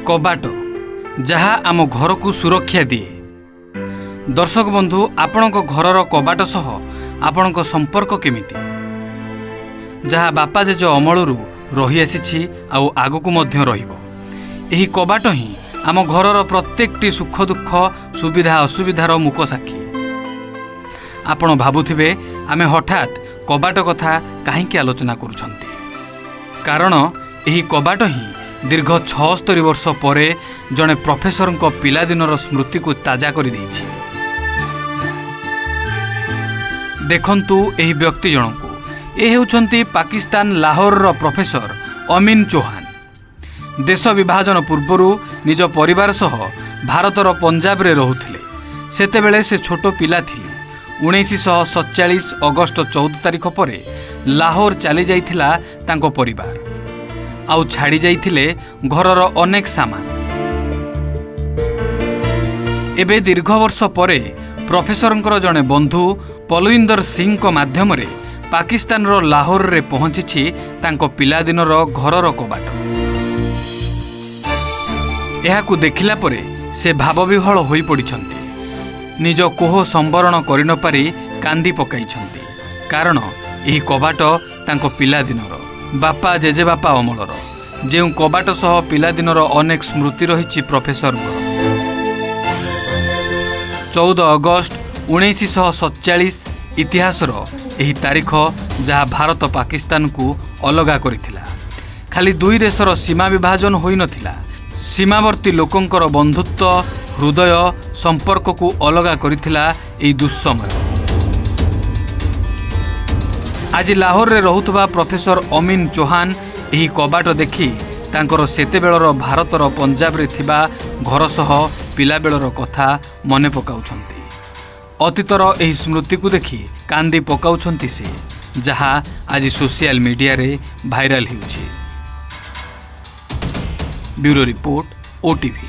कबाट जहाँ आम घर को सुरक्षा दिए। दर्शक बंधु आपणक घरर कबाट सह आपणक संपर्क केमिति जहाँ बापा जेज अमलरू रही आसी आउ आगकू मध्य रहिबो। एही कबाट ही आम घरर प्रत्येकटी सुख दुख सुविधा असुविधार मुक साक्षी। आपण भाबुथिबे आमे हठात कबाट कथा काहींकी आलोचना करूछंती, कारण एही कबाट ही दीर्घ 76 वर्ष परे जड़े प्रोफेसर पिलादिनर स्मृति को ताजा कर देछि। देखंतु एही व्यक्ति जनकू ए हेउछंती पाकिस्तान लाहौर प्रोफेसर अमीन चौहान। देश विभाजन पूर्वरु निज परिवार सह भारतर पंजाब रे रहुथिले। सेतेबेले से छोटो पिला थिले। 1947 अगस्त 14 तारिख परे लाहौर चली जाइथिला तांको परिवार, आउ छाड़ी जाइथिले घरर अनेक सामान। एबे दीर्घ वर्ष परे प्रोफेसरंकर जड़े बंधु पलविंदर सिंह को माध्यम रे पाकिस्तान रो लाहौर रे पहुंची तांको पिलादिनर घरर कबाट। एहाकू देखिला परे से भावविह्वल होई पड़िछंती। निज कोह संवरण करि न पारि कांदी पकाइछंती, कारण एही कबाट तांको पिलादिनर बापा जेजेबापा अमलर जेउ कबाट सह पिलादिनर अनेक स्मृति रही प्रोफेसर। 14 अगस्त 1947 इतिहासर एही तारीख जहाँ भारत पाकिस्तान को अलगा करिथिला। खाली दुई देशर सीमा विभाजन होई नथिला, सीमावर्ती लोकंकर बंधुत्व हृदय संपर्क को अलगा करिथिला एही दुस्समय। आज लाहौर रे रहुतबा प्रोफेसर अमीन चौहान एही कबाट देखि तांकर सेतेबेलर भारतर पंजाब रे थिबा घर सह पिलाबेलर कथा मने पकाउछंती। अतीतर एही स्मृति को देखि कांदी पकाउछंती से, जहाँ आज सोशल मीडिया रे भाइराल हेउछि। Bureau report, OTV.